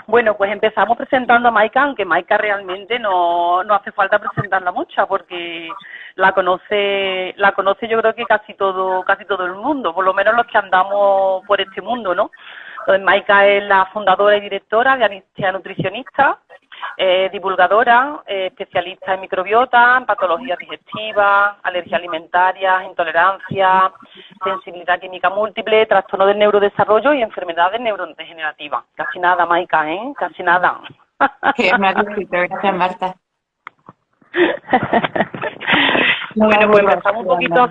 Bueno, pues empezamos presentando a Maika, aunque Maika realmente no hace falta presentarla mucho, porque la conoce yo creo que casi todo el mundo, por lo menos los que andamos por este mundo, ¿no? Entonces Maika es la fundadora y directora de Anistia Nutricionista, divulgadora, especialista en microbiota, en patologías digestivas, alergias alimentarias, intolerancia, sensibilidad química múltiple, trastorno del neurodesarrollo y enfermedades neurodegenerativas. Casi nada, Maika, ¿eh? Casi nada. Que me ha descrito, gracias Marta. Bueno, pues empezamos un poquito a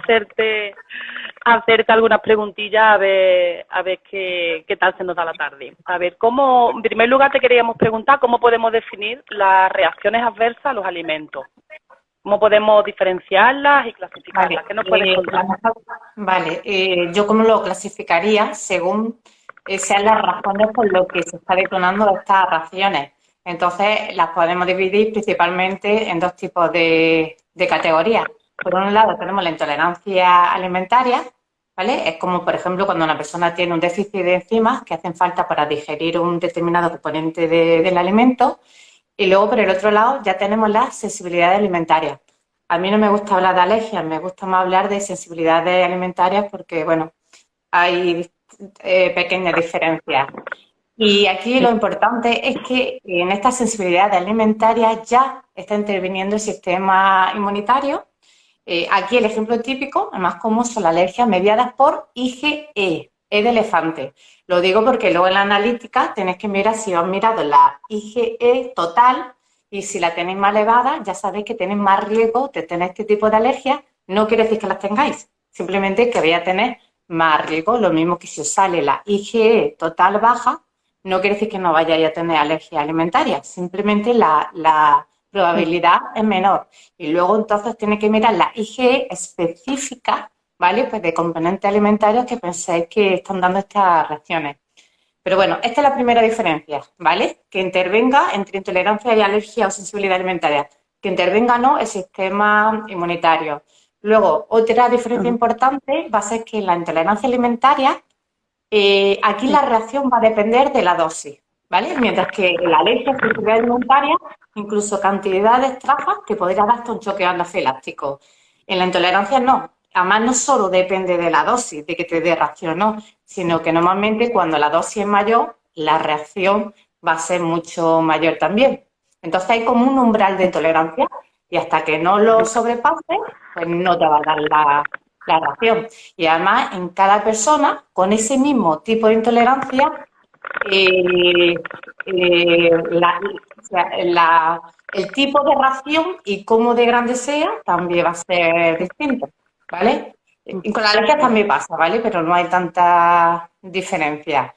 hacerte algunas preguntillas a ver qué tal se nos da la tarde. A ver, en primer lugar te queríamos preguntar cómo podemos definir las reacciones adversas a los alimentos. ¿Cómo podemos diferenciarlas y clasificarlas? Vale, ¿Qué nos puedes contar? yo cómo lo clasificaría según sean las razones por lo que se está detonando estas reacciones. Entonces, las podemos dividir principalmente en dos tipos de categorías. Por un lado, tenemos la intolerancia alimentaria, ¿vale? Es como, por ejemplo, cuando una persona tiene un déficit de enzimas que hacen falta para digerir un determinado componente del alimento. Y luego, por el otro lado, ya tenemos la sensibilidad alimentaria. A mí no me gusta hablar de alergias, me gusta más hablar de sensibilidades alimentarias porque, bueno, hay pequeñas diferencias. Y aquí lo importante es que en esta sensibilidad alimentaria ya está interviniendo el sistema inmunitario. Aquí el ejemplo típico, el más común, son las alergias mediadas por IgE, E de elefante. Lo digo porque luego en la analítica tenéis que mirar si os mirado la IgE total y si la tenéis más elevada, ya sabéis que tenéis más riesgo de tener este tipo de alergias. No quiere decir que las tengáis, simplemente que vais a tener más riesgo. Lo mismo que si os sale la IgE total baja, no quiere decir que no vayáis a tener alergia alimentaria, simplemente la probabilidad es menor. Y luego entonces tiene que mirar la IgE específica, ¿vale? Pues de componentes alimentarios que pensáis que están dando estas reacciones. Pero bueno, esta es la primera diferencia, ¿vale? Que intervenga entre intolerancia y alergia o sensibilidad alimentaria. Que intervenga no el sistema inmunitario. Luego, otra diferencia importante va a ser que la intolerancia alimentaria, aquí la reacción va a depender de la dosis, ¿vale? Mientras que la alergia o sensibilidad alimentaria, incluso cantidades trazas, te podría dar hasta un choque anafiláctico. En la intolerancia no. Además, no solo depende de la dosis, de que te dé reacción o no, sino que normalmente cuando la dosis es mayor, la reacción va a ser mucho mayor también. Entonces hay como un umbral de tolerancia y hasta que no lo sobrepases, pues no te va a dar la reacción. Y además, en cada persona, con ese mismo tipo de intolerancia, eh, el tipo de ración y cómo de grande sea también va a ser distinto, ¿vale? Y con la alergia también pasa, ¿vale? Pero no hay tanta diferencia.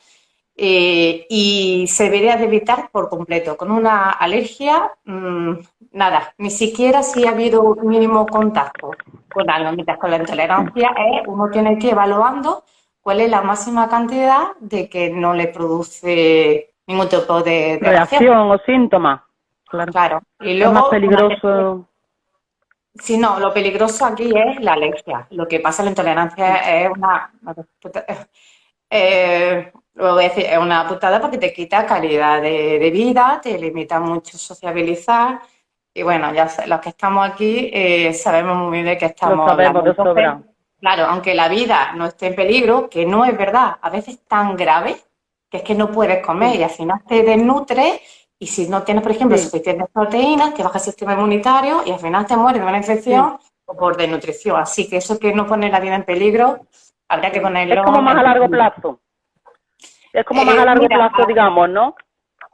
Y se debería de evitar por completo. Con una alergia, nada, ni siquiera si ha habido un mínimo contacto con algo. Mientras con la intolerancia uno tiene que ir evaluando cuál es la máxima cantidad de que no le produce ningún tipo de Reacción o síntomas. Claro. Y Es más luego, peligroso. si no, lo peligroso aquí es la alergia. Lo que pasa, la intolerancia es lo voy a decir, es una putada porque te quita calidad de vida, te limita mucho sociabilizar. Y bueno, ya los que estamos aquí sabemos muy bien de qué Lo estamos sabemos hablando. de Entonces, sobra. claro, aunque la vida no esté en peligro, que no es verdad, a veces tan grave que es que no puedes comer Sí, y al final te desnutres y si no tienes, por ejemplo, sí, suficientes proteínas, te baja el sistema inmunitario y al final te mueres de una sí, infección o por desnutrición. Así que eso que no pone la vida en peligro, habría que sí. Es como ponerlo más en a largo peligro. plazo. Es como más a largo Mira, plazo, digamos, ¿no?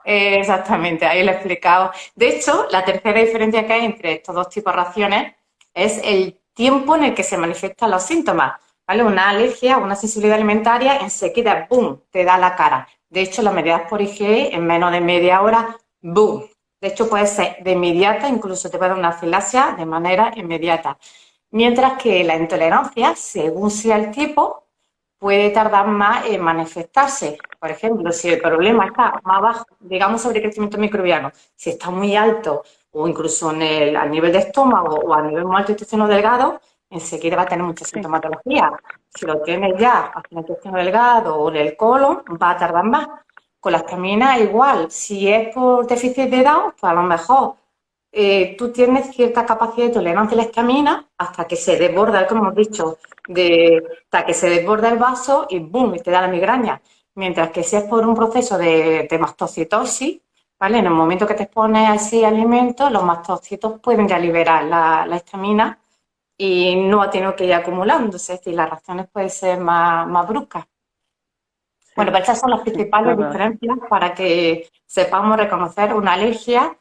exactamente, ahí lo he explicado. De hecho, la tercera diferencia que hay entre estos dos tipos de reacciones es el tiempo en el que se manifiestan los síntomas. ¿Vale? Una alergia o una sensibilidad alimentaria enseguida, ¡boom!, te da la cara. De hecho, las medidas por IgE en menos de media hora, ¡boom! De hecho, puede ser de inmediata, incluso te puede dar una afilasia de manera inmediata. Mientras que la intolerancia, según sea el tipo, puede tardar más en manifestarse. Por ejemplo, si el problema está más bajo, digamos sobre crecimiento microbiano, si está muy alto o incluso al nivel de estómago o a nivel muy alto de intestino delgado, enseguida va a tener mucha Sí. sintomatología. Si lo tienes ya hacia el intestino delgado o en el colon, va a tardar más. Con la histamina igual, si es por déficit de Down, pues a lo mejor tú tienes cierta capacidad de tolerancia a la histamina hasta que se desborda, como hemos dicho, hasta que se desborda el vaso y ¡boom! Y te da la migraña. Mientras que si es por un proceso de mastocitosis, ¿vale? En el momento que te expones a ese alimento, los mastocitos pueden ya liberar la histamina y no ha tenido que ir acumulándose, es decir, las reacciones pueden ser más bruscas. Sí, bueno, pues estas son las sí, principales verdad. diferencias para que sepamos reconocer una alergia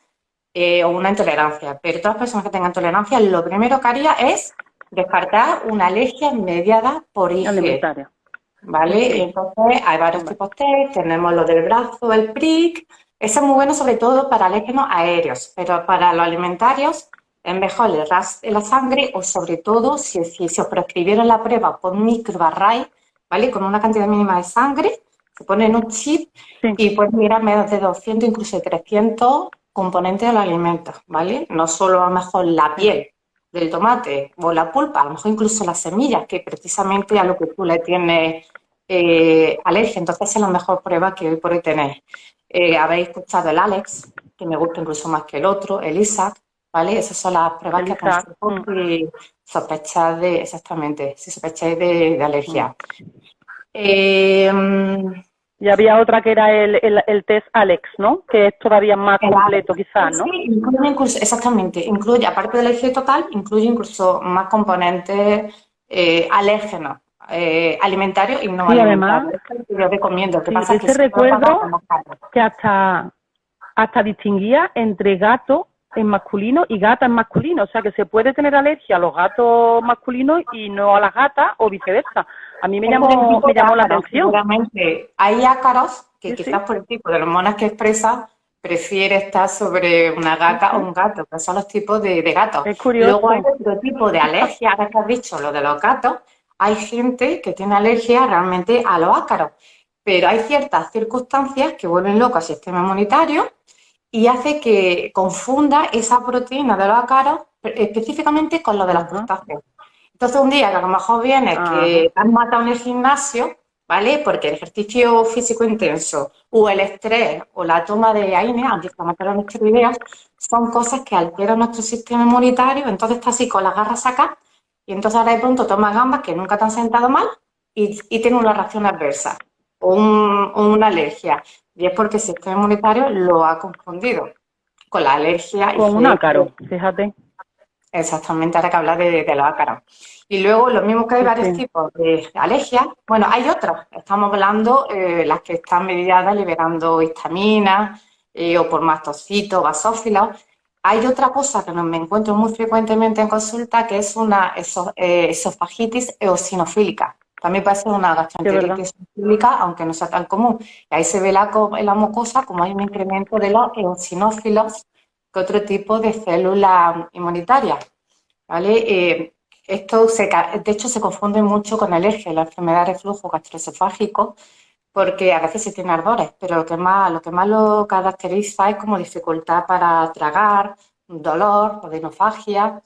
o una intolerancia. Pero todas las personas que tengan tolerancia, lo primero que haría es descartar una alergia mediada por IgE, Alimentaria. ¿vale? Ok. Y entonces hay varios Vale. tipos de test, tenemos lo del brazo, el prick, eso es muy bueno sobre todo para alérgenos aéreos, pero para los alimentarios es mejor el RAS en la sangre o sobre todo si se os prescribieron la prueba por microarray, ¿vale? Con una cantidad mínima de sangre, se pone en un chip Sí. y puedes mirar menos de 200, incluso de 300 componentes de los alimentos, ¿vale? No solo a lo mejor la Sí. piel del tomate o la pulpa, a lo mejor incluso las semillas, que precisamente a lo que tú le tienes alergia. Entonces esa es la mejor prueba que hoy por hoy tenéis. Habéis escuchado el Alex, que me gusta incluso más que el otro, el Isaac, ¿vale? Esas son las pruebas que Elisa. aconsejo si sospecháis de, exactamente, si sospecháis de alergia. Eh, Y había otra que era el test Alex, ¿no? Que es todavía más El Alex. completo, quizás, Sí, ¿no? incluye incluso, exactamente, incluye, aparte del eje total, incluye incluso más componentes alérgenos, alimentarios y no Sí, además, alimentarios. Esto yo recomiendo. ¿Qué sí, pasa? Que ese si no lo pagas, recuerdo más caro. que hasta distinguía entre gato en masculino y gata en masculino. O sea, que se puede tener alergia a los gatos masculinos y no a las gatas o viceversa. A mí me Es por el llamó, tipo me de llamó la ácaros, atención. seguramente. Hay ácaros que Sí, sí, quizás por el tipo de hormonas que expresa prefiere estar sobre una sí, gata o sí. un gato, que son los tipos de gatos. Es Luego hay curioso. otro tipo de alergia, ahora que has dicho lo de los gatos, hay gente que tiene alergia realmente a los ácaros, pero hay ciertas circunstancias que vuelven loco al sistema inmunitario y hace que confunda esa proteína de los ácaros específicamente con lo de los Ajá, crustáceos. Entonces, un día que a lo mejor vienes ajá. que te has matado en el gimnasio, ¿vale? Porque el ejercicio físico intenso o el estrés o la toma de AINE, antiinflamatorios no esteroideos, son cosas que alteran nuestro sistema inmunitario, entonces estás así con las garras sacadas y entonces ahora de pronto tomas gambas que nunca te han sentado mal y tienes una reacción adversa o una alergia. Y es porque el sistema inmunitario lo ha confundido con la alergia Con un IgE. ácaro, fíjate. Exactamente, ahora que hablas de los ácaros. Y luego, lo mismo que hay Sí, varios sí. tipos de alergias, bueno, hay otras. Estamos hablando las que están mediadas liberando histamina o por mastocitos, basófilos. Hay otra cosa que me encuentro muy frecuentemente en consulta, que es una esofagitis eosinofílica. También puede ser una Sí, es verdad. gastroenteritis eosinofílica, aunque no sea tan común. Y ahí se ve en la mucosa como hay un incremento de los eosinófilos que otro tipo de células inmunitarias, ¿vale? De hecho, se confunde mucho con alergia, la enfermedad de reflujo gastroesofágico, porque a veces se tiene ardores, pero lo que más lo caracteriza es como dificultad para tragar, dolor, odinofagia.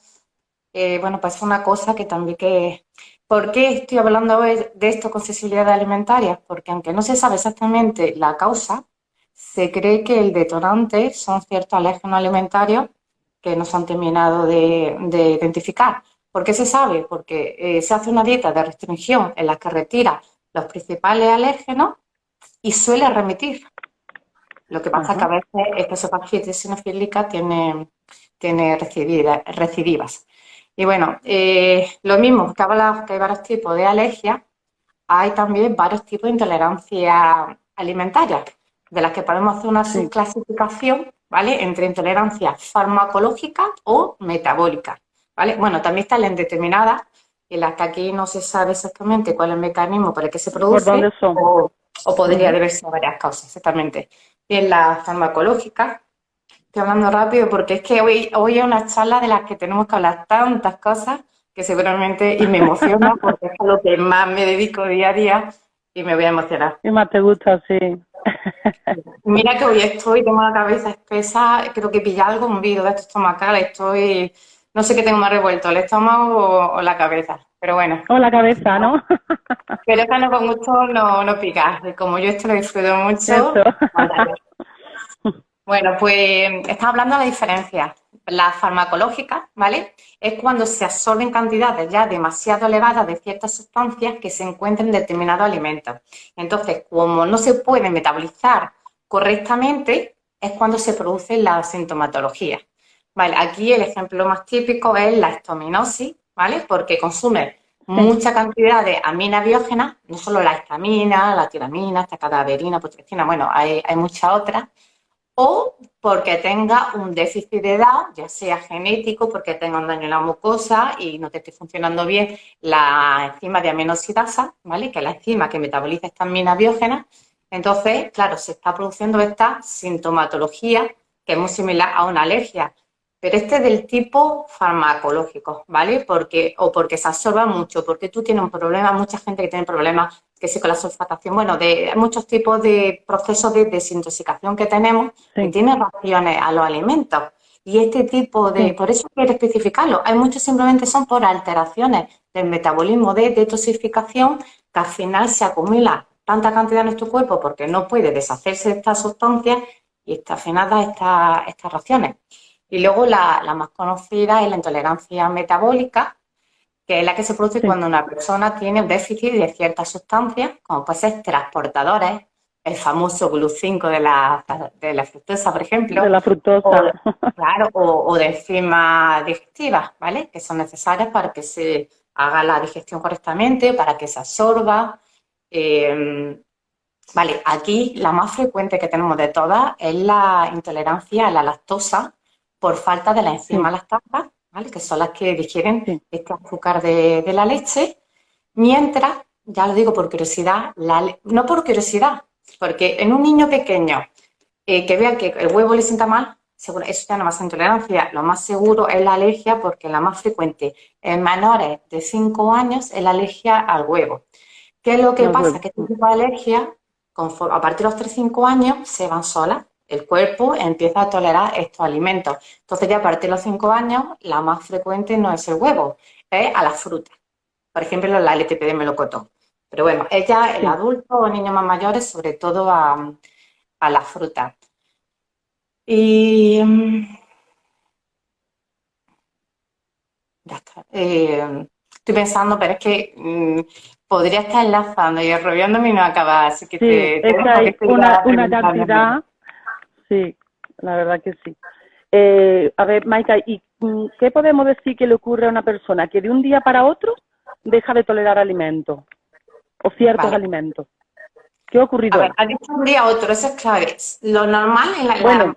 Bueno, pues es una cosa que también que... ¿Por qué estoy hablando hoy de esto con sensibilidad alimentaria? Porque aunque no se sabe exactamente la causa, se cree que el detonante son ciertos alérgenos alimentarios que no se han terminado de identificar. ¿Por qué se sabe? Porque se hace una dieta de restricción en la que retira los principales alérgenos y suele remitir. Lo que pasa es que a Ajá. veces esta esofagitis sinofílica tiene recidivas. Y bueno, lo mismo que hablas que hay varios tipos de alergias, hay también varios tipos de intolerancia alimentaria, de las que podemos hacer una Sí. subclasificación, ¿vale? Entre intolerancia farmacológica o metabólica, ¿vale? Bueno, también está la indeterminada, en la que aquí no se sabe exactamente cuál es el mecanismo por el que se ¿Por dónde produce son? o podría Ujú. deberse a varias causas, exactamente. Y en la farmacológica, estoy hablando rápido porque es que hoy es una charla de las que tenemos que hablar tantas cosas que seguramente y me emociona porque es a lo que más me dedico día a día y me voy a emocionar. ¿Qué más te gusta? Sí. Mira que hoy tengo la cabeza espesa, creo que he pillado algún virus de esto estomacal, no sé qué tengo más revuelto, el estómago o la cabeza, pero bueno. O la cabeza, ¿no? Pero que no con gusto no pica. Y como yo esto lo disfruto mucho, Eso. ándale. Bueno, pues estamos hablando de la diferencia. La farmacológica, ¿vale? Es cuando se absorben cantidades ya demasiado elevadas de ciertas sustancias que se encuentran en determinados alimentos. Entonces, como no se pueden metabolizar correctamente, es cuando se produce la sintomatología. Vale, aquí el ejemplo más típico es la histaminosis, ¿vale? Porque consume mucha cantidad de aminas biógenas, no solo la histamina, la tiramina, esta cadaverina, putrefina, bueno, hay muchas otras, o porque tenga un déficit de edad, ya sea genético, porque tenga un daño en la mucosa y no te esté funcionando bien la enzima de aminosidasa, ¿vale? Que es la enzima que metaboliza estas aminas biógenas. Entonces, claro, se está produciendo esta sintomatología que es muy similar a una alergia, pero este es del tipo farmacológico, ¿vale? Porque se absorba mucho, porque tú tienes un problema, mucha gente que tiene problemas, que sí con la sulfatación, bueno, hay muchos tipos de procesos de desintoxicación que tenemos que tienen reacciones a los alimentos. Y este tipo por eso quiero especificarlo, hay muchos simplemente son por alteraciones del metabolismo de detoxificación que al final se acumula tanta cantidad en nuestro cuerpo porque no puede deshacerse de estas sustancias y al final da estas reacciones. Y luego la más conocida es la intolerancia metabólica, que es la que se produce cuando una persona tiene un déficit de ciertas sustancias, como pueden ser transportadores, el famoso GLU-5 de la fructosa, por ejemplo. De la fructosa. O de enzimas digestivas, ¿vale? Que son necesarias para que se haga la digestión correctamente, para que se absorba. Vale, aquí la más frecuente que tenemos de todas es la intolerancia a la lactosa por falta de la enzima lactasa, ¿vale? Que son las que digieren este azúcar de la leche, mientras, ya lo digo por curiosidad, no por curiosidad, porque en un niño pequeño que vea que el huevo le sienta mal, seguro, eso ya no va a ser intolerancia, lo más seguro es la alergia, porque la más frecuente en menores de 5 años es la alergia al huevo. ¿Qué es lo que pasa? Que este tipo de alergia, a partir de los 3-5 años, se van solas. El cuerpo empieza a tolerar estos alimentos. Entonces, ya a partir de los 5 años, la más frecuente no es el huevo, es a las frutas. Por ejemplo, la LTP de melocotón. Pero bueno, ella, el adulto o niños más mayores, sobre todo a las frutas. Y ya está. Estoy pensando, pero es que podría estar enlazando y arrollándome y no acaba, así que es que hay una cantidad, sí, la verdad que sí. A ver, Maika, ¿y qué podemos decir que le ocurre a una persona que de un día para otro deja de tolerar alimentos o ciertos alimentos? ¿Qué ha ocurrido? A ver, ha dicho un día a otro, eso es clave. Lo normal en la gran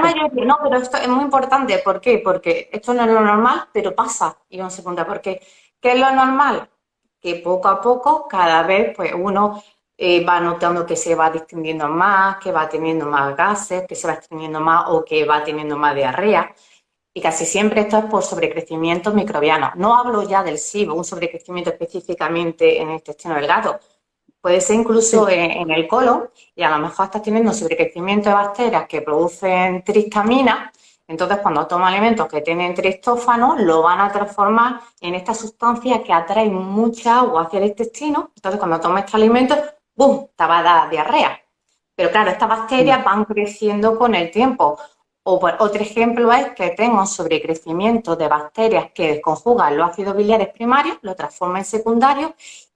mayoría, no, pero esto es muy importante. ¿Por qué? Porque esto no es lo normal, pero pasa. Y vamos a preguntar por qué. ¿Qué es lo normal? Que poco a poco, cada vez, pues uno va notando que se va distinguiendo más, que va teniendo más gases, que se va extendiendo más o que va teniendo más diarrea. Y casi siempre esto es por sobrecrecimiento microbiano. No hablo ya del SIBO, un sobrecrecimiento específicamente en el intestino delgado. Puede ser incluso en el colon y a lo mejor estás teniendo un sobrecrecimiento de bacterias que producen triptamina. Entonces, cuando toma alimentos que tienen triptófano, lo van a transformar en esta sustancia que atrae mucha agua hacia el intestino. Entonces, cuando tomas este alimento, ¡bum!, te va a dar diarrea. Pero claro, estas bacterias van creciendo con el tiempo. Otro ejemplo es que tengo un sobrecrecimiento de bacterias que desconjugan los ácidos biliares primarios, lo transforman en secundarios.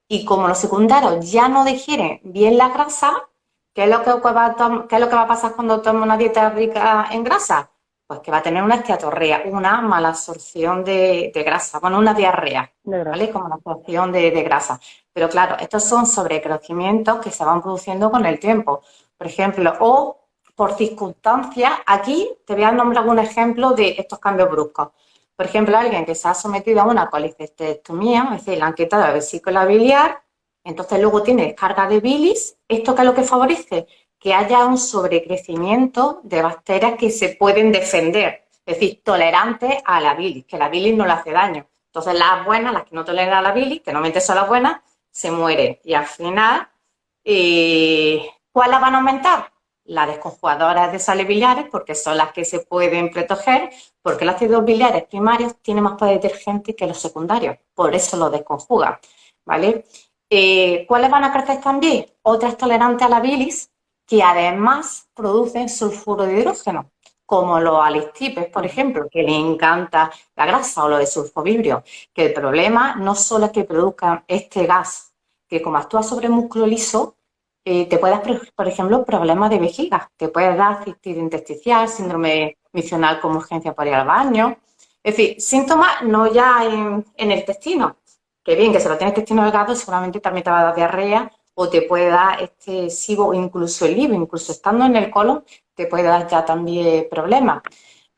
Y como los secundarios ya no digieren bien la grasa, ¿qué es lo que va a pasar cuando toma una dieta rica en grasa? Pues que va a tener una esteatorrea, una mala absorción de grasa, bueno, una diarrea, ¿vale? Como la absorción de grasa. Pero claro, estos son sobrecrecimientos que se van produciendo con el tiempo. Por ejemplo, o por circunstancias, aquí te voy a nombrar un ejemplo de estos cambios bruscos. Por ejemplo, alguien que se ha sometido a una colecistectomía, es decir, le han quitado la vesícula biliar, entonces luego tiene descarga de bilis. ¿Esto qué es lo que favorece? Que haya un sobrecrecimiento de bacterias que se pueden defender, es decir, tolerantes a la bilis, que la bilis no le hace daño. Entonces las buenas, las que no toleran a la bilis, que normalmente son las buenas, se mueren. Y al final, ¿cuál la van a aumentar? las desconjugadoras de sales biliares, porque son las que se pueden proteger, porque los ácidos biliares primarios tienen más poder detergente que los secundarios, por eso los desconjugan, ¿vale? ¿Cuáles van a crecer también? Otras tolerantes a la bilis, que además producen sulfuro de hidrógeno, como los alistipes, por ejemplo, que les encanta la grasa, o los de sulfovibrio, que el problema no solo es que produzcan este gas, que como actúa sobre el músculo liso, te puede dar, por ejemplo, problemas de vejiga, te puede dar cistitis intersticial, síndrome misional con urgencia para ir al baño. Es decir, síntomas no ya en el intestino, que bien, que si lo tienes intestino delgado seguramente también te va a dar diarrea o te puede dar este SIBO o incluso el IBO, incluso estando en el colon, te puede dar ya también problemas.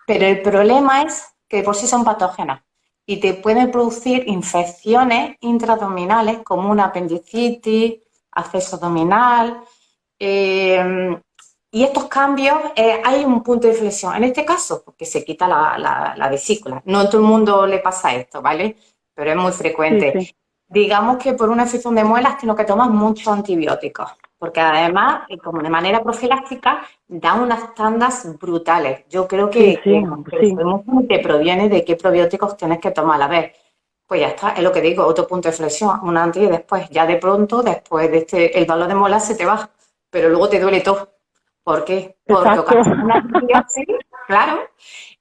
Pero el problema es que por sí son patógenas y te pueden producir infecciones intraabdominales como una apendicitis, acceso abdominal. Y estos cambios, hay un punto de inflexión. En este caso, porque se quita la vesícula. No a todo el mundo le pasa esto, ¿vale? Pero es muy frecuente. Sí. Digamos que por una infección de muelas tienes que tomar muchos antibióticos, porque además, como de manera profiláctica, da unas tandas brutales. Yo creo que te proviene de qué probióticos tienes que tomar a la vez. Pues ya está, es lo que digo, otro punto de flexión, un antes y después. Ya de pronto, después de el dolor de muelas se te va, pero luego te duele todo. ¿Por qué? Porque ocasiona disbiosis, claro.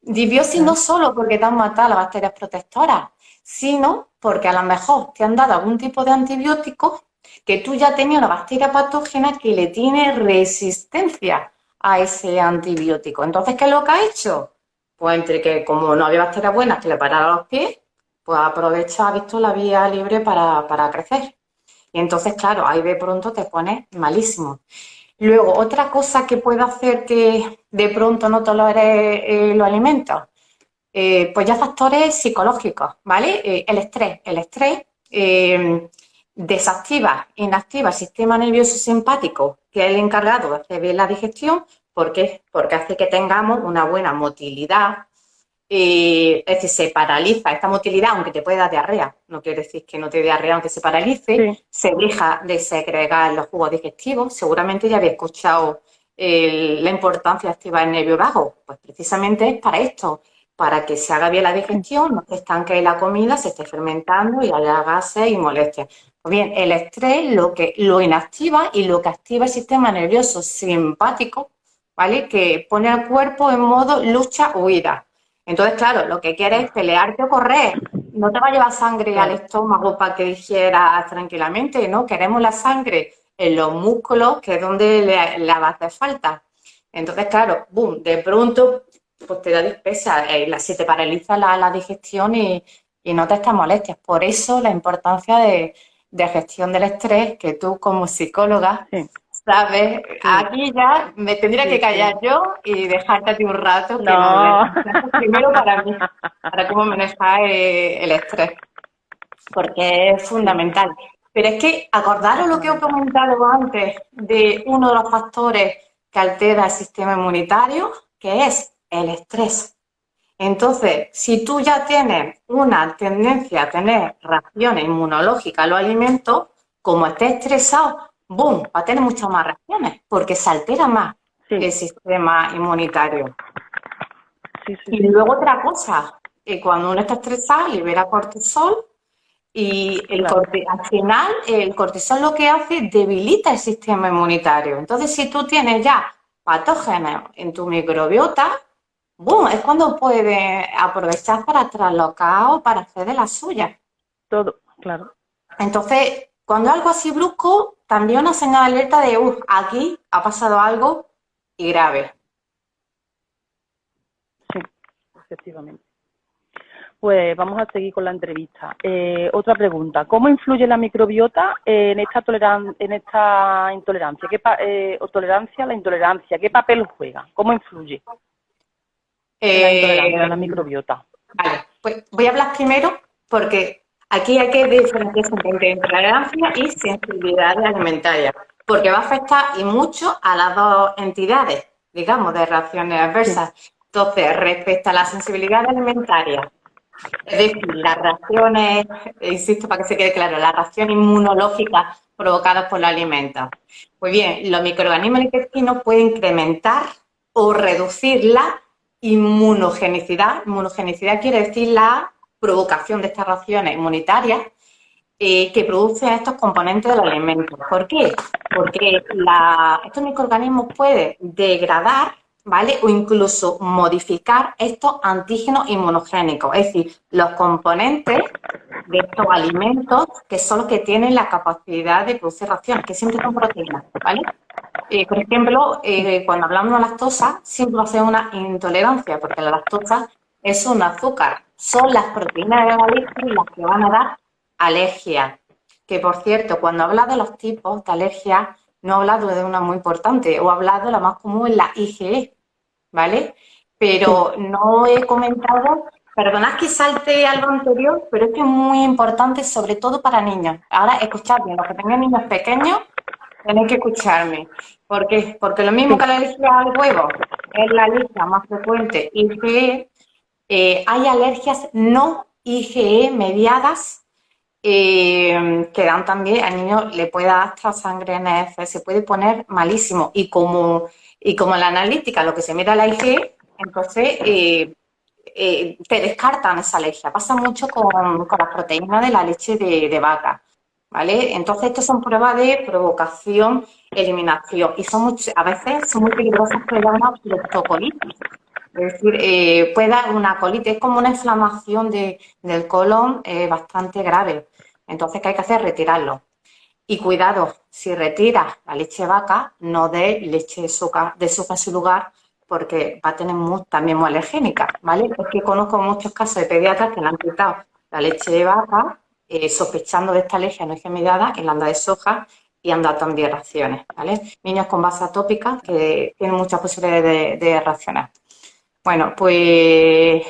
Disbiosis no solo porque te han matado las bacterias protectoras, sino porque a lo mejor te han dado algún tipo de antibiótico que tú ya tenías una bacteria patógena que le tiene resistencia a ese antibiótico. Entonces, ¿qué es lo que ha hecho? Pues entre que como no había bacterias buenas que le pararan los pies, pues aprovecha, ha visto la vía libre para crecer. Y entonces, claro, ahí de pronto te pones malísimo. Luego, otra cosa que puede hacer que de pronto no toleres los alimentos, pues ya factores psicológicos, ¿vale? El estrés desactiva, inactiva el sistema nervioso simpático, que es el encargado de hacer bien la digestión. ¿Por qué? Porque hace que tengamos una buena motilidad. Es decir, se paraliza esta motilidad, aunque te pueda dar diarrea. No quiere decir que no te dé diarrea, aunque se paralice. Se deja de segregar los jugos digestivos. Seguramente ya habéis escuchado la importancia de activar el nervio vago. Pues precisamente es para esto, para que se haga bien la digestión, no se estanque la comida, se esté fermentando y haya gases y molestias. Pues bien, el estrés lo inactiva y lo que activa el sistema nervioso simpático, ¿vale? Que pone al cuerpo en modo lucha-huida. Entonces, claro, lo que quieres es pelearte o correr. No te va a llevar sangre al estómago para que digieras tranquilamente, ¿no? Queremos la sangre en los músculos, que es donde le va a hacer falta. Entonces, claro, boom, de pronto pues te da dispesa, se te paraliza la digestión y no te estas molestias. Por eso la importancia de gestión del estrés, que tú como psicóloga sabes, aquí ya me tendría que callar yo y dejarte a ti un rato que primero para mí, para cómo manejar el estrés, porque es fundamental. Pero es que acordaros lo que os he comentado antes de uno de los factores que altera el sistema inmunitario, que es el estrés. Entonces, si tú ya tienes una tendencia a tener reacciones inmunológicas a los alimentos, como estés estresado, ¡boom!, va a tener muchas más reacciones, porque se altera más el sistema inmunitario. Y luego otra cosa, que cuando uno está estresado, libera cortisol, y al final el cortisol lo que hace es debilita el sistema inmunitario. Entonces, si tú tienes ya patógenos en tu microbiota, ¡boom!, es cuando puedes aprovechar para traslocar o para hacer de las suyas. Todo, claro. Entonces, cuando algo así brusco, también una señal de alerta de, aquí ha pasado algo y grave. Sí, efectivamente. Pues vamos a seguir con la entrevista. Otra pregunta. ¿Cómo influye la microbiota en esta intolerancia? ¿O tolerancia a la intolerancia? ¿Qué papel juega? ¿Cómo influye la intolerancia a la microbiota? Vale, pues voy a hablar primero porque aquí hay que diferenciar entre intolerancia y sensibilidad alimentaria, porque va a afectar y mucho a las dos entidades, digamos, de reacciones adversas. Sí. Entonces, respecto a la sensibilidad alimentaria, es decir, las reacciones, insisto para que se quede claro, las reacciones inmunológicas provocadas por los alimentos. Pues bien, los microorganismos del intestino pueden incrementar o reducir la inmunogenicidad. Inmunogenicidad quiere decir la provocación de estas reacciones inmunitarias que producen estos componentes del alimento. ¿Por qué? Porque estos microorganismos pueden degradar, ¿vale? O incluso modificar estos antígenos inmunogénicos, es decir, los componentes de estos alimentos que son los que tienen la capacidad de producir reacciones, que siempre son proteínas, ¿vale? Por ejemplo, cuando hablamos de lactosa, siempre va a ser una intolerancia, porque la lactosa es un azúcar. Son las proteínas de la leche las que van a dar alergia. Que, por cierto, cuando habla de los tipos de alergia, no he hablado de una muy importante, o he hablado de la más común, la IgE, ¿vale? Pero no he comentado, perdonad que salte algo anterior, pero es que es muy importante, sobre todo para niños. Ahora, escuchadme, los que tengan niños pequeños, tenéis que escucharme. ¿Por qué? Porque lo mismo que la alergia al huevo es la alergia más frecuente IgE, hay alergias no IgE mediadas que dan también, al niño le puede dar hasta sangre en heces, se puede poner malísimo. Y como en la analítica lo que se mira la IgE, entonces te descartan esa alergia. Pasa mucho con las proteínas de la leche de vaca. ¿Vale? Entonces, estas son pruebas de provocación, eliminación, y a veces son muy peligrosas, que dan una leptocolitis. Es decir, puede dar una colitis, es como una inflamación del colon bastante grave. Entonces, ¿qué hay que hacer? Retirarlo. Y cuidado, si retiras la leche de vaca, no dé leche de soja en su lugar, porque va a tener también muy alergénica, ¿vale? Es que conozco muchos casos de pediatras que le han quitado la leche de vaca sospechando de esta alergia no mediada en la anda de soja y han dado también reacciones, ¿vale? Niños con base atópica que tienen muchas posibilidades de reaccionar. Bueno, pues...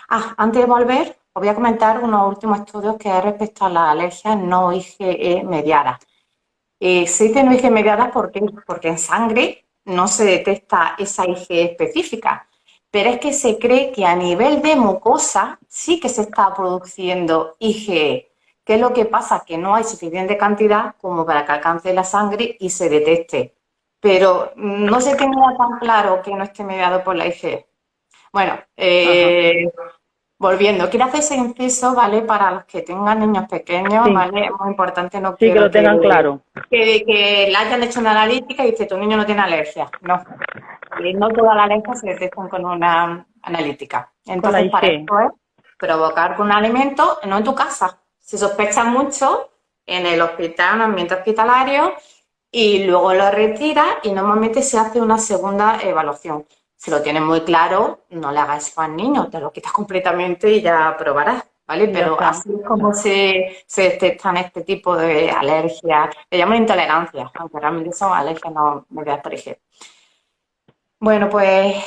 antes de volver, os voy a comentar unos últimos estudios que es respecto a las alergias no IgE mediadas. Se dice no IgE mediadas porque en sangre no se detecta esa IgE específica, pero es que se cree que a nivel de mucosa sí que se está produciendo IgE. ¿Qué es lo que pasa? Que no hay suficiente cantidad como para que alcance la sangre y se detecte. Pero no se tenía tan claro que no esté mediado por la IgE. Bueno, volviendo, quiero hacer ese inciso, ¿vale? Para los que tengan niños pequeños, Sí. ¿vale? Es muy importante, no Sí, que quiero lo tengan claro. que le hayan hecho una analítica y dice, tu niño no tiene alergia. No. No todas las alergias se detectan con una analítica. Entonces, para esto es provocar con un alimento, no en tu casa. Se sospecha mucho en el hospital, en un ambiente hospitalario, y luego lo retira y normalmente se hace una segunda evaluación. Si lo tienes muy claro, no le hagas eso al niño, te lo quitas completamente y ya probarás, ¿vale? Pero así es como se detectan este tipo de alergias. Le llaman intolerancias, aunque realmente son alergias no mediadas por IgE. Bueno, pues...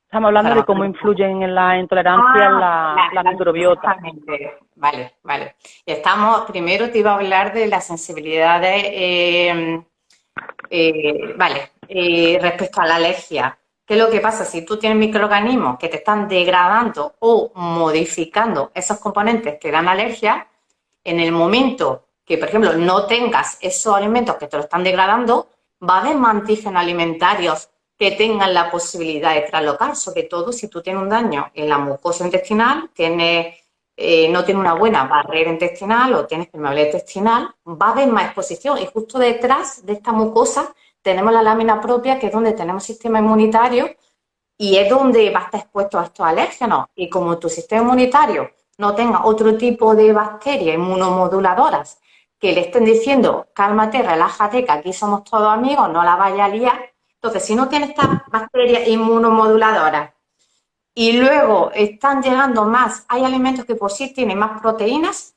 Estamos hablando de cómo influyen en la intolerancia la microbiota. Exactamente. Vale. Y estamos, primero te iba a hablar de las sensibilidades, respecto a la alergia. ¿Qué es lo que pasa? Si tú tienes microorganismos que te están degradando o modificando esos componentes que dan alergia, en el momento que, por ejemplo, no tengas esos alimentos que te lo están degradando, va a haber más antígenos alimentarios que tengan la posibilidad de traslocar, sobre todo si tú tienes un daño en la mucosa intestinal, no tienes una buena barrera intestinal o tienes permeabilidad intestinal, va a haber más exposición. Y justo detrás de esta mucosa tenemos la lámina propia, que es donde tenemos sistema inmunitario y es donde va a estar expuesto a estos alérgenos. Y como tu sistema inmunitario no tenga otro tipo de bacterias inmunomoduladoras que le estén diciendo, cálmate, relájate, que aquí somos todos amigos, no la vayas a liar. Entonces, si no tienes estas bacterias inmunomoduladoras y luego están llegando más, hay alimentos que por sí tienen más proteínas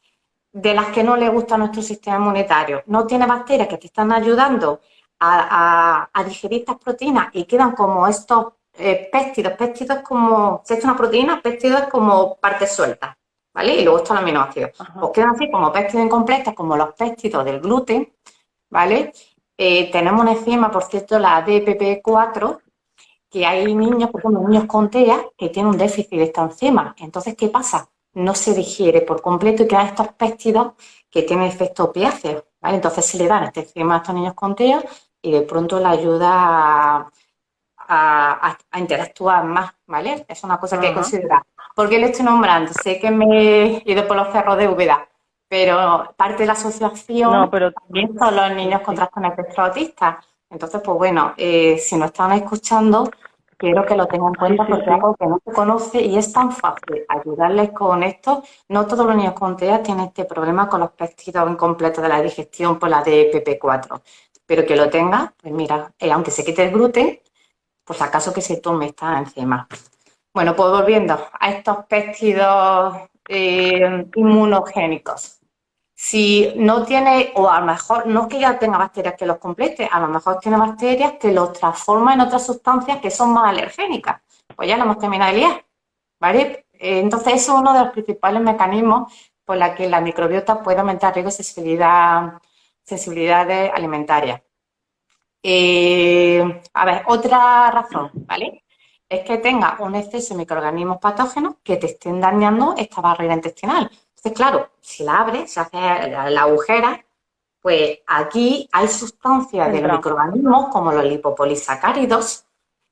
de las que no le gusta a nuestro sistema inmunitario. No tiene bacterias que te están ayudando a digerir estas proteínas y quedan como estos péptidos. Péptidos es como, si es una proteína, péptidos es como partes sueltas, ¿vale? Y luego están los aminoácidos. Pues quedan así como péptidos incompletos, como los péptidos del gluten, ¿vale? Tenemos una enzima, por cierto, la DPP4, que hay niños, por ejemplo, niños con TEA, que tienen un déficit de esta enzima. Entonces, ¿qué pasa? No se digiere por completo y quedan estos péptidos que tienen efecto opiáceo, ¿vale? Entonces se le dan este enzima a estos niños con TEA y de pronto le ayuda a interactuar más, ¿vale? Es una cosa que hay que considerar. ¿Por qué le estoy nombrando? Sé que me he ido por los cerros de Úbeda, pero parte de la asociación también son los niños con trastorno espectro autista. Entonces, pues bueno, si nos están escuchando, quiero que lo tengan en cuenta porque es algo que no se conoce y es tan fácil ayudarles con esto. No todos los niños con TEA tienen este problema con los péptidos incompletos de la digestión por la DPP4, pero que lo tenga, pues mira, aunque se quite el gluten, pues acaso que se tome esta enzima. Bueno, pues volviendo a estos péptidos inmunogénicos. Si no tiene, o a lo mejor no es que ya tenga bacterias que los complete, a lo mejor tiene bacterias que los transforman en otras sustancias que son más alergénicas. Pues ya lo hemos terminado de liar, ¿vale? Entonces, eso es uno de los principales mecanismos por la que la microbiota puede aumentar riesgo de sensibilidades alimentarias. A ver, otra razón, ¿vale? Es que tenga un exceso de microorganismos patógenos que te estén dañando esta barrera intestinal. Entonces, claro, si la abres, se hace la agujera, pues aquí hay sustancias de los microorganismos, como los lipopolisacáridos,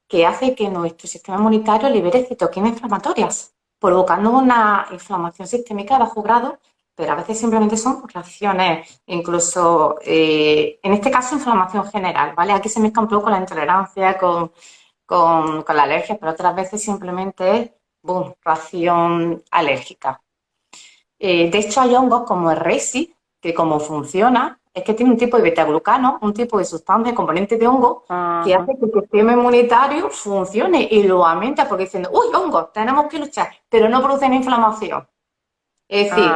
que hace que nuestro sistema inmunitario libere citoquinas inflamatorias, provocando una inflamación sistémica de bajo grado, pero a veces simplemente son reacciones, incluso, en este caso, inflamación general, ¿vale? Aquí se mezcla un poco con la intolerancia, con la alergia, pero otras veces simplemente es, boom, reacción alérgica. De hecho, hay hongos como el Reishi, que como funciona, es que tiene un tipo de beta-glucano, un tipo de sustancia, componente de hongo, que hace que el sistema inmunitario funcione y lo aumenta, porque diciendo, uy, hongos, tenemos que luchar, pero no producen inflamación. Es decir,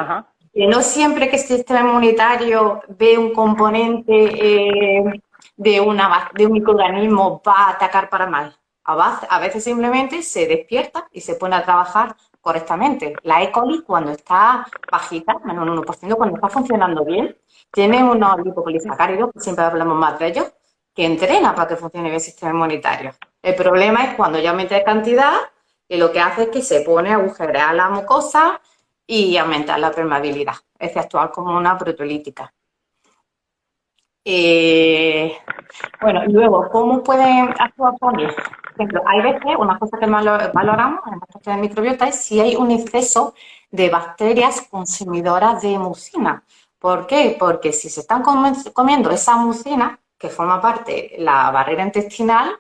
que no siempre que el sistema inmunitario ve un componente de un microorganismo va a atacar para mal. A veces simplemente se despierta y se pone a trabajar correctamente. La E. coli, cuando está bajita, menos un 1%, cuando está funcionando bien, tiene unos lipopolisacáridos, que siempre hablamos más de ellos, que entrena para que funcione bien el sistema inmunitario. El problema es cuando ya aumenta de cantidad y lo que hace es que se pone a agujerear la mucosa y aumentar la permeabilidad, es decir, actuar como una proteolítica. Bueno, y luego, ¿cómo pueden actuar con ellos? Por ejemplo, hay veces, una cosa que valoramos en la cuestión de microbiota es si hay un exceso de bacterias consumidoras de mucina. ¿Por qué? Porque si se están comiendo esa mucina, que forma parte de la barrera intestinal,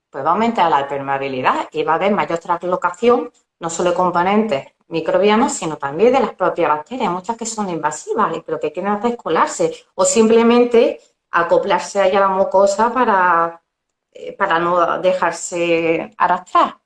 pues va a aumentar la permeabilidad y va a haber mayor translocación, no solo de componentes microbianos, sino también de las propias bacterias, muchas que son invasivas, pero que quieren hacer colarse o simplemente acoplarse a la mucosa para no dejarse arrastrar.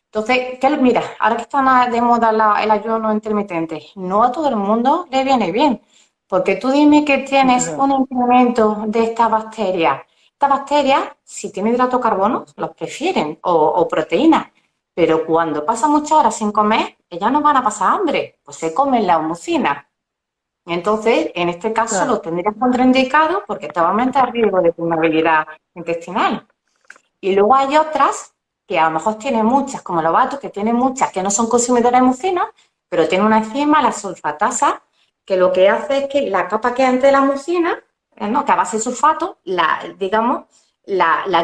Entonces, mira, ahora que está de moda el ayuno intermitente, no a todo el mundo le viene bien, porque tú dime que tienes un incremento de esta bacteria. Estas bacterias, si tienen hidrato de carbono, los prefieren, o proteínas, pero cuando pasan muchas horas sin comer, ellas no van a pasar hambre, pues se comen la mucina. Entonces, en este caso lo tendrías contraindicado porque te va a aumentar el riesgo de permeabilidad intestinal. Y luego hay otras que a lo mejor tienen muchas, como los vatos, que tienen muchas que no son consumidoras de mucina, pero tienen una enzima, la sulfatasa, que lo que hace es que la capa que hay antes de la mucina, ¿no?, que a base de sulfato, la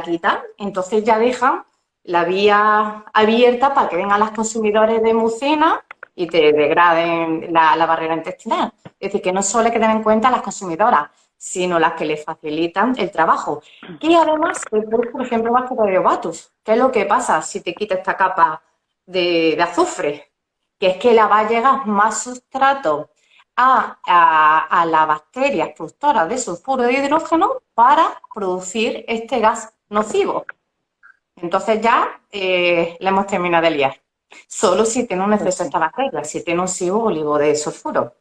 quitan. Entonces ya dejan la vía abierta para que vengan los consumidores de mucina y te degraden la barrera intestinal. Es decir, que no solo hay que tener en cuenta las consumidoras, sino las que les facilitan el trabajo. Y además, por ejemplo, Bacteroideobatus. ¿Qué es lo que pasa si te quita esta capa de azufre? Que es que le va a llegar más sustrato a la bacteria expulsora de sulfuro de hidrógeno para producir este gas nocivo. Entonces ya le hemos terminado de liar. Solo si tiene un exceso de esta bacteria, si tiene un SIBO o LIBO de sulfuro.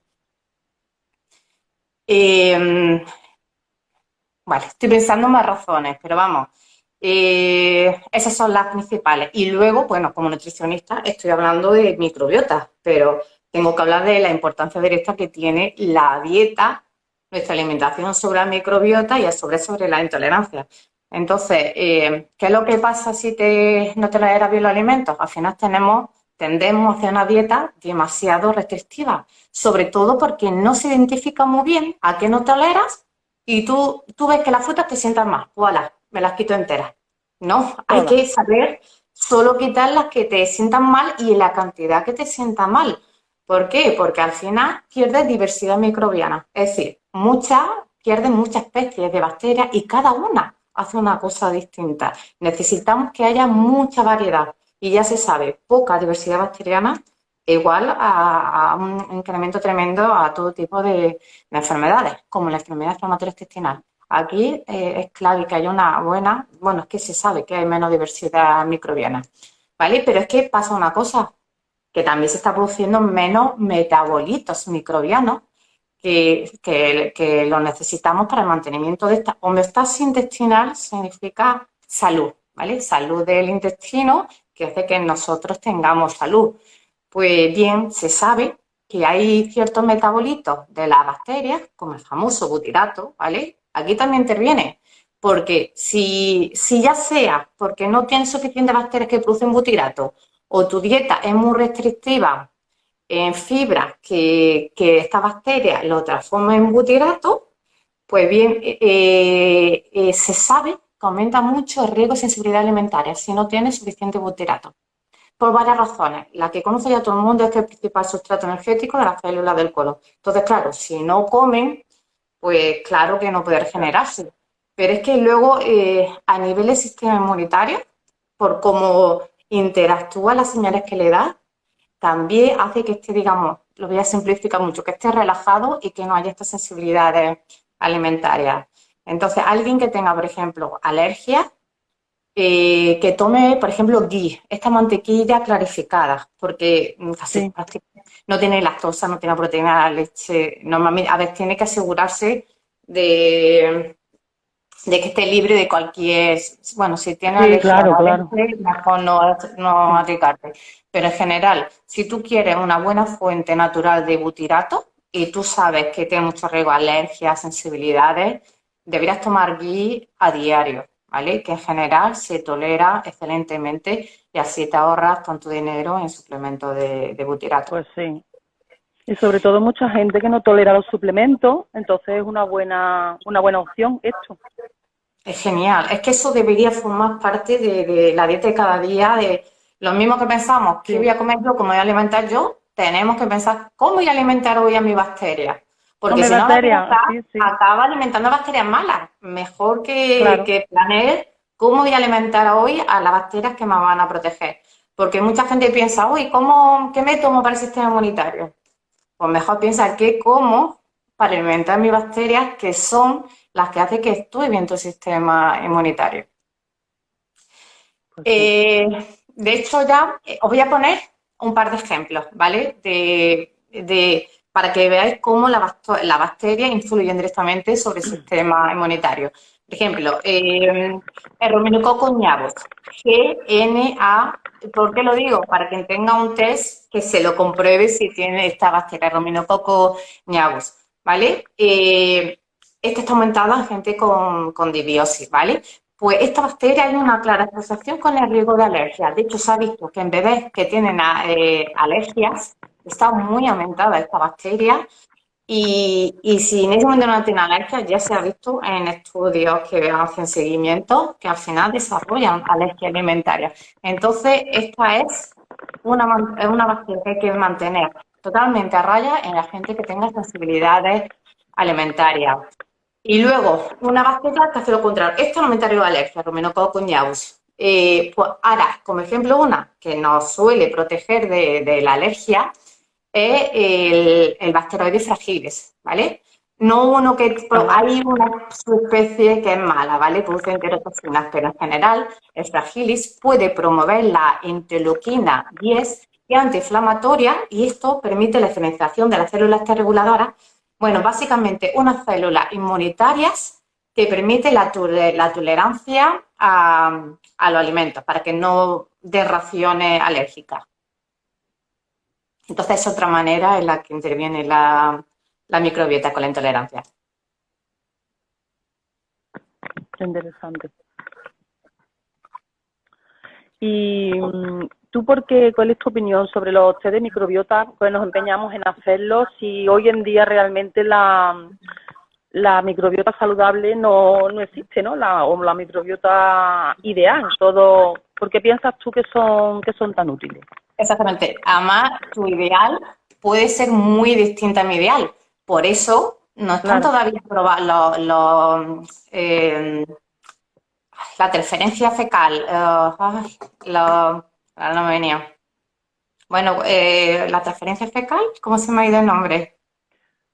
Vale, estoy pensando en más razones, pero vamos, esas son las principales. Y luego, bueno, como nutricionista estoy hablando de microbiota, pero tengo que hablar de la importancia directa que tiene la dieta, nuestra alimentación sobre la microbiota y sobre la intolerancia. Entonces, ¿qué es lo que pasa si no toleras bien los alimentos? Al final tendemos hacia una dieta demasiado restrictiva, sobre todo porque no se identifica muy bien a qué no toleras y tú ves que las frutas te sientan mal, voilà, me las quito enteras. No, hay Todas. que saber solo quitar las que te sientan mal y la cantidad que te sienta mal. ¿Por qué? Porque al final pierdes diversidad microbiana. Es decir, pierden muchas especies de bacterias y cada una hace una cosa distinta. Necesitamos que haya mucha variedad y ya se sabe, poca diversidad bacteriana igual a un incremento tremendo a todo tipo de enfermedades, como la enfermedad inflamatoria intestinal. Aquí es clave que haya una buena, bueno, es que se sabe que hay menos diversidad microbiana, ¿vale? Pero es que pasa una cosa, que también se está produciendo menos metabolitos microbianos que lo necesitamos para el mantenimiento de esta homeostasis intestinal, significa salud, ¿vale? Salud del intestino, que hace que nosotros tengamos salud. Pues bien, se sabe que hay ciertos metabolitos de las bacterias, como el famoso butirato, ¿vale? Aquí también interviene, porque si ya sea porque no tienes suficientes bacterias que producen butirato o tu dieta es muy restrictiva en fibras que esta bacteria lo transforma en butirato, pues bien, se sabe que aumenta mucho el riesgo de sensibilidad alimentaria si no tienes suficiente butirato. Por varias razones. La que conoce ya todo el mundo es que es el principal sustrato energético de las células del colon. Entonces, claro, si no comen, pues claro que no puede regenerarse. Pero es que luego, a nivel del sistema inmunitario, por cómo interactúa las señales que le da, también hace que esté, digamos, lo voy a simplificar mucho, que esté relajado y que no haya estas sensibilidades alimentarias. Entonces, alguien que tenga, por ejemplo, alergias, que tome, por ejemplo, ghee, esta mantequilla clarificada, porque Sí. no tiene lactosa, no tiene proteína, leche. Normalmente, a ver, tiene que asegurarse de que esté libre de cualquier, bueno, si tiene Sí, alergia a claro, la claro. leche, mejor no Sí. arriesgarte. Pero en general, si tú quieres una buena fuente natural de butirato y tú sabes que tiene mucho riesgo, alergias, sensibilidades, deberías tomar ghee a diario, ¿vale? Que en general se tolera excelentemente y así te ahorras tanto dinero en suplementos de butirato. Pues sí. Y sobre todo mucha gente que no tolera los suplementos, entonces es una buena opción esto. Es genial, es que eso debería formar parte de la dieta de cada día, de lo mismo que pensamos, ¿qué voy Sí. a comer yo? ¿Cómo voy a alimentar yo? Tenemos que pensar, ¿cómo voy a alimentar hoy a mi bacteria? Porque Come si no la bacterias, piensas, sí, sí, acaba alimentando bacterias malas. Mejor claro. que planees cómo voy a alimentar hoy a las bacterias que me van a proteger. Porque mucha gente piensa, uy, ¿qué me tomo para el sistema inmunitario? Pues mejor piensa qué como para alimentar mis bacterias, que son las que hacen que estudie bien tu sistema inmunitario. Pues sí. De hecho, ya os voy a poner un par de ejemplos, ¿vale? Para que veáis cómo la bacteria influyen directamente sobre el sistema inmunitario. Por ejemplo, el Ruminococcus nevus, GNA. ¿Por qué lo digo? Para que tenga un test que se lo compruebe si tiene esta bacteria, Ruminococcus nevus, ¿vale? Esta está aumentada en gente con disbiosis, ¿vale? Pues esta bacteria hay una clara asociación con el riesgo de alergias. De hecho, se ha visto que en bebés que tienen alergias está muy aumentada esta bacteria y si en ese momento no tienen alergias, ya se ha visto en estudios que hacen seguimiento que al final desarrollan alergia alimentaria. Entonces, esta es una bacteria que hay que mantener totalmente a raya en la gente que tenga sensibilidades alimentarias. Y luego, una bacteria que hace lo contrario. Esto no me de alergia, Ruminococcus nevus. Pues ahora, como ejemplo, una que nos suele proteger de la alergia es el Bacteroides fragilis, ¿vale? No uno que... Ajá. Hay una subespecie que es mala, ¿vale? Produce enterotoxinas, pero en general el fragilis puede promover la interleuquina 10 y antiinflamatoria y esto permite la diferenciación de las células T reguladoras. Bueno, básicamente unas células inmunitarias que permiten la tolerancia a los alimentos para que no dé reacciones alérgicas. Entonces es otra manera en la que interviene la microbiota con la intolerancia. Qué interesante. Y tú, ¿cuál es tu opinión sobre los test de microbiota? Pues nos empeñamos en hacerlos, si hoy en día realmente la microbiota saludable no existe, ¿no? O la microbiota ideal, todo. ¿Por qué piensas tú que son tan útiles? Exactamente. Además, tu ideal puede ser muy distinta a mi ideal. Por eso no están Claro. todavía probados la transferencia fecal. Ahora no me venía. Bueno, la transferencia fecal, ¿cómo se me ha ido el nombre?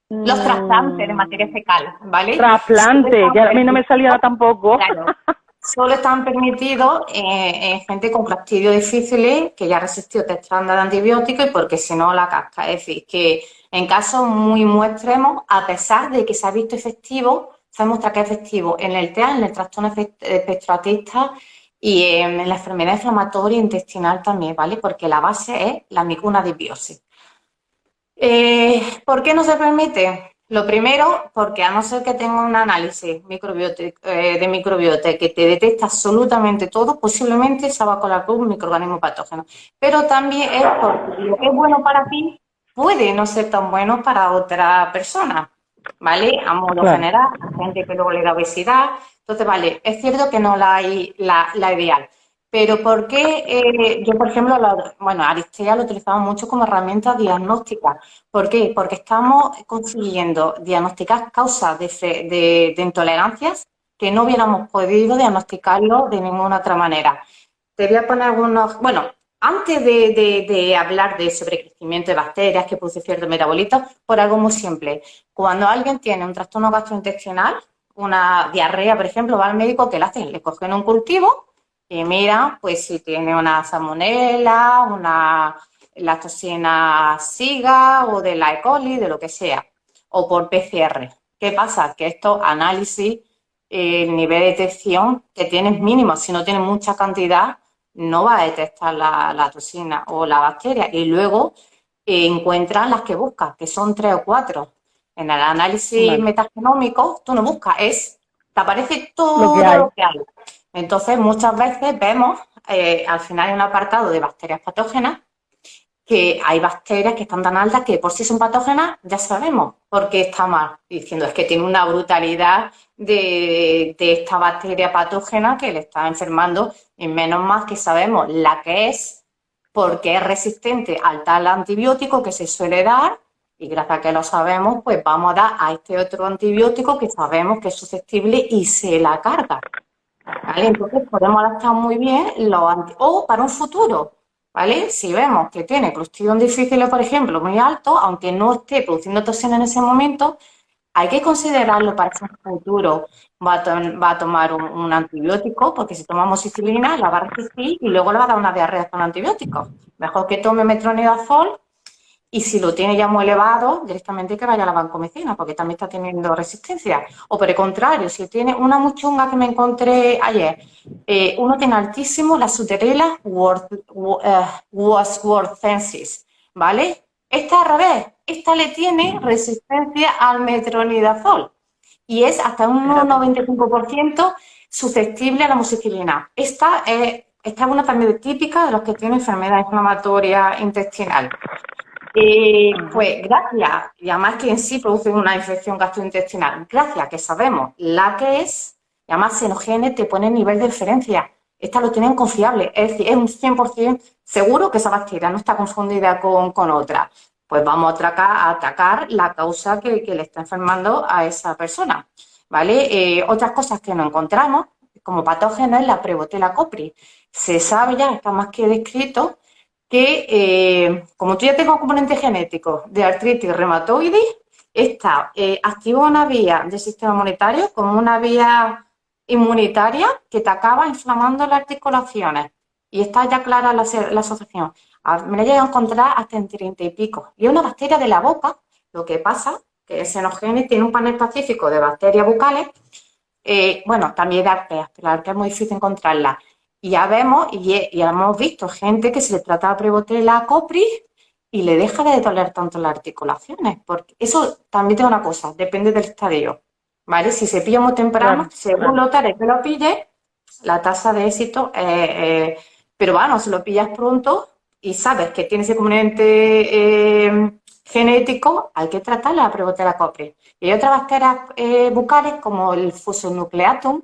Los trasplantes de materia Mm, fecal, ¿vale? Solo trasplante, están que a mí no me salía permitidos, tampoco. claro, solo están permitidos en gente con clostridios difíciles que ya ha resistido test estándar de antibióticos y porque si no la casca. Es decir, que en casos muy extremos, a pesar de que se ha visto efectivo, se ha demostrado que es efectivo en el TEA, en el trastorno espectro autista y en la enfermedad inflamatoria intestinal también, ¿vale? Porque la base es la micuna disbiosis. ¿Por qué no se permite? Lo primero, porque a no ser que tenga un análisis de microbiota que te detecta absolutamente todo, posiblemente se va a colar con un microorganismo patógeno. Pero también es porque lo que es bueno para ti puede no ser tan bueno para otra persona, ¿vale? A modo Claro. general, a gente que luego le da obesidad. Entonces, vale, es cierto que no la hay la ideal. Pero ¿por qué yo, por ejemplo, Aristea lo utilizamos mucho como herramienta diagnóstica? ¿Por qué? Porque estamos consiguiendo diagnosticar causas de intolerancias que no hubiéramos podido diagnosticarlo de ninguna otra manera. Te voy a poner algunos... Bueno, antes de hablar de sobrecrecimiento de bacterias que produce ciertos metabolitos, por algo muy simple. Cuando alguien tiene un trastorno gastrointestinal, una diarrea, por ejemplo, va al médico, ¿qué le hacen? Le cogen un cultivo y mira, pues si tiene una salmonela, la toxina SIGA o de la E. coli, de lo que sea, o por PCR. ¿Qué pasa? Que estos análisis, el nivel de detección que tienes mínimo, si no tienes mucha cantidad, no va a detectar la toxina o la bacteria. Y luego encuentras las que buscas, que son 3 o 4. En el análisis Vale. metagenómico, tú no buscas, te aparece Lo que todo hay. lo que hay. Entonces, muchas veces vemos al final hay un apartado de bacterias patógenas, que hay bacterias que están tan altas que por si son patógenas ya sabemos por qué está mal. Diciendo es que tiene una brutalidad de esta bacteria patógena que le está enfermando y menos más que sabemos la que es porque es resistente al tal antibiótico que se suele dar y gracias a que lo sabemos pues vamos a dar a este otro antibiótico que sabemos que es susceptible y se la carga. ¿Vale? Entonces podemos adaptar muy bien o para un futuro, ¿vale? Si vemos que tiene Clostridium difficile, por ejemplo, muy alto, aunque no esté produciendo toxina en ese momento, hay que considerarlo para ese futuro. Va a tomar un antibiótico, porque si toma amoxicilina la va a resistir y luego le va a dar una diarrea con antibióticos. Mejor que tome metronidazol y si lo tiene ya muy elevado, directamente que vaya a la vancomicina, porque también está teniendo resistencia. O por el contrario, si tiene una muy chunga que me encontré ayer, uno tiene altísimo la Suterella wasworthensis, ¿vale? Esta al revés, esta le tiene resistencia al metronidazol y es hasta un Fíjate. 95% susceptible a la amoxicilina. Esta es una también típica de los que tienen enfermedad inflamatoria intestinal. Ajá. Pues gracias, y además que en sí produce una infección gastrointestinal, gracias a que sabemos la que es, y además Xenogene te pone nivel de referencia. Esta lo tienen confiable, es decir, es un 100% seguro que esa bacteria no está confundida con otra. Pues vamos a atacar la causa que le está enfermando a esa persona, ¿vale? Otras cosas que no encontramos, como patógeno, es la Prevotella copri. Se sabe ya, está más que descrito, que como tú ya tengo componente genético de artritis reumatoide, esta activa una vía del sistema inmunitario como una vía inmunitaria que te acaba inflamando las articulaciones. Y está ya clara la asociación. Me la he llegado a encontrar hasta en 30 y pico. Y es una bacteria de la boca. Lo que pasa que el Xenogene tiene un panel específico de bacterias bucales. Bueno, también de arqueas, pero la arquea es muy difícil encontrarla. Y ya vemos, y ya hemos visto gente que se le trata de Prevotella copri y le deja de doler tanto las articulaciones. Porque eso también tiene una cosa, depende del estadio. ¿Vale? Si se pilla muy temprano, Claro, según claro. lo tarde que lo pille, la tasa de éxito pero bueno, si lo pillas pronto y sabes que tiene ese componente genético, hay que tratar la Prevotella copri. Y hay otras bacterias bucales como el Fusonucleatum,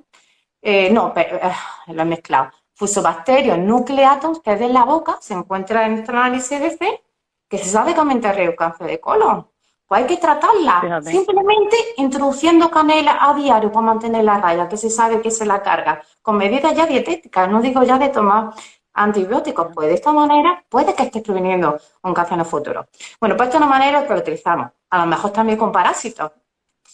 lo he mezclado. Fusobacterium nucleatum, que es de la boca, se encuentra en nuestro análisis de fe, que se sabe que aumenta el riesgo de cáncer de colon. Pues hay que tratarla, Fíjate. simplemente introduciendo canela a diario para mantener la raya, que se sabe que se la carga, con medidas ya dietéticas, no digo ya de tomar antibióticos, pues de esta manera puede que estés previniendo un cáncer en el futuro. Bueno, pues esta es una manera que lo utilizamos, a lo mejor también con parásitos.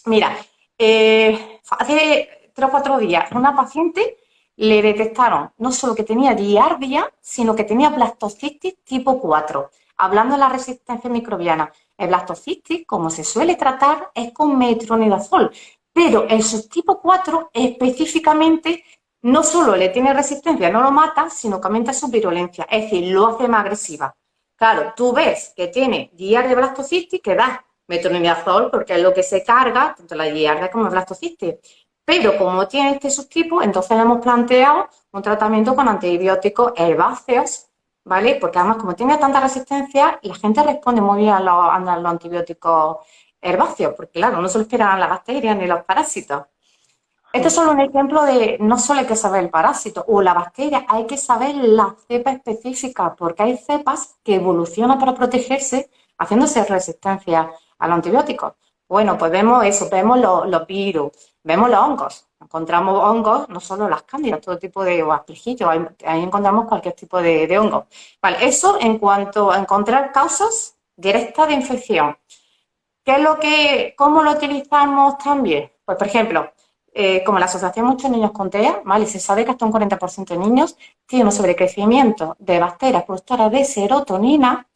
Mira, hace 3 o 4 días una paciente le detectaron no solo que tenía giardia, sino que tenía blastocitis tipo 4, hablando de la resistencia microbiana. El blastocitis, como se suele tratar, es con metronidazol, pero el subtipo 4 específicamente no solo le tiene resistencia, no lo mata, sino que aumenta su virulencia, es decir, lo hace más agresiva. Claro, tú ves que tiene giardia blastocitis, que da metronidazol, porque es lo que se carga, tanto la giardia como el blastocitis. Pero como tiene este subtipo, entonces le hemos planteado un tratamiento con antibióticos herbáceos, ¿vale? Porque además, como tiene tanta resistencia, la gente responde muy bien a los antibióticos herbáceos, porque claro, no se lo esperan las bacterias ni los parásitos. Este es solo un ejemplo de no solo hay que saber el parásito o la bacteria, hay que saber la cepa específica, porque hay cepas que evolucionan para protegerse haciéndose resistencia a los antibióticos. Bueno, pues vemos eso, vemos los virus, vemos los hongos. Encontramos hongos, no solo las cándidas, todo tipo de aspergillos, ahí encontramos cualquier tipo de hongo. Vale, eso en cuanto a encontrar causas directas de infección. ¿Cómo lo utilizamos también? Pues, por ejemplo, como la Asociación Muchos Niños con TEA, ¿vale? Se sabe que hasta un 40% de niños tiene un sobrecrecimiento de bacterias productoras de serotonina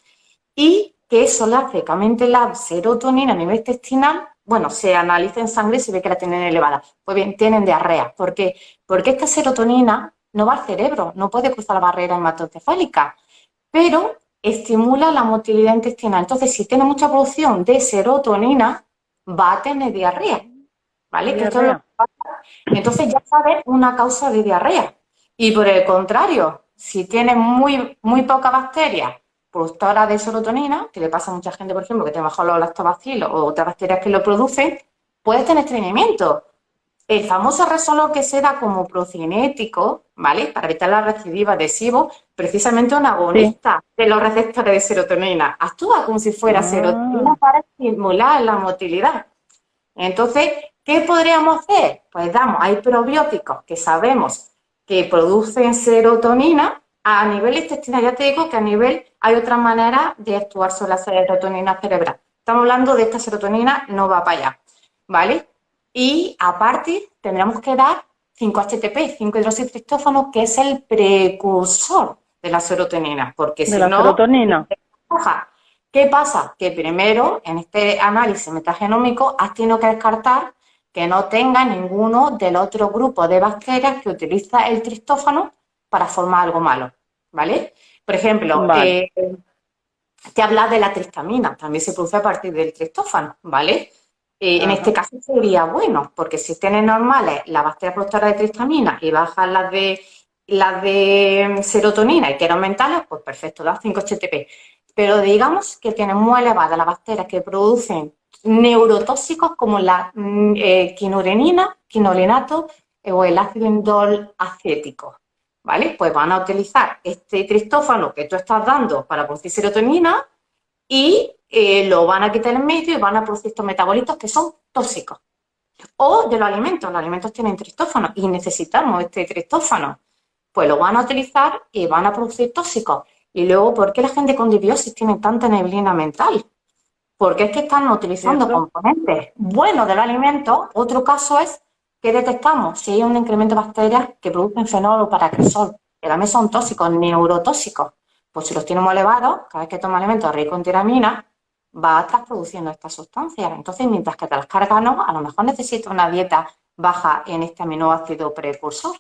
y que eso le hace que aumente la serotonina a nivel intestinal. Bueno, se analiza en sangre y se ve que la tienen elevada. Pues bien, tienen diarrea. ¿Por qué? Porque esta serotonina no va al cerebro, no puede cruzar la barrera hematoencefálica, pero estimula la motilidad intestinal. Entonces, si tiene mucha producción de serotonina, va a tener diarrea, ¿vale? Que esto es lo que pasa. Entonces ya sabes una causa de diarrea. Y por el contrario, si tienes muy poca bacteria productora de serotonina, que le pasa a mucha gente, por ejemplo, que tiene bajo los lactobacilos o otras bacterias que lo producen, puedes tener estreñimiento. El famoso Resolor que se da como procinético, ¿vale? Para evitar la recidiva adhesivo, precisamente un agonista de los receptores de serotonina. Actúa como si fuera serotonina para estimular la motilidad. Entonces, ¿qué podríamos hacer? Pues hay probióticos que sabemos que producen serotonina a nivel intestinal. Ya te digo que a nivel hay otra manera de actuar sobre la serotonina cerebral. Estamos hablando de esta serotonina, no va para allá, ¿vale? Y aparte tendremos que dar 5-HTP, 5-hidroxitriptófano, que es el precursor de la serotonina, porque si no... serotonina. ¿Qué pasa? Que primero, en este análisis metagenómico, has tenido que descartar que no tenga ninguno del otro grupo de bacterias que utiliza el triptófano para formar algo malo, ¿vale? Por ejemplo, Vale. te habla de la tristamina, también se produce a partir del triptófano, ¿vale? En este caso sería bueno, porque si tienes normales la bacteria productora de tristamina y bajas las de serotonina y quieres aumentarlas, pues perfecto, das 5-HTP. Pero digamos que tienen muy elevadas las bacterias que producen neurotóxicos como la quinurenina, quinolinato o el ácido indol acético, ¿vale? Pues van a utilizar este triptófano que tú estás dando para producir serotonina y lo van a quitar en medio y van a producir estos metabolitos que son tóxicos. O de los alimentos tienen triptófano y necesitamos este triptófano, pues lo van a utilizar y van a producir tóxicos. Y luego, ¿por qué la gente con disbiosis tiene tanta neblina mental? Porque es que están utilizando componentes buenos del alimento. Otro caso es que detectamos si hay un incremento de bacterias que producen fenol o paracresol, que también son tóxicos, neurotóxicos. Pues si los tiene muy elevados, cada vez que toma alimentos ricos en tiramina, va a estar produciendo estas sustancias. Entonces, mientras que te las cargas, no, a lo mejor necesitas una dieta baja en este aminoácido precursor.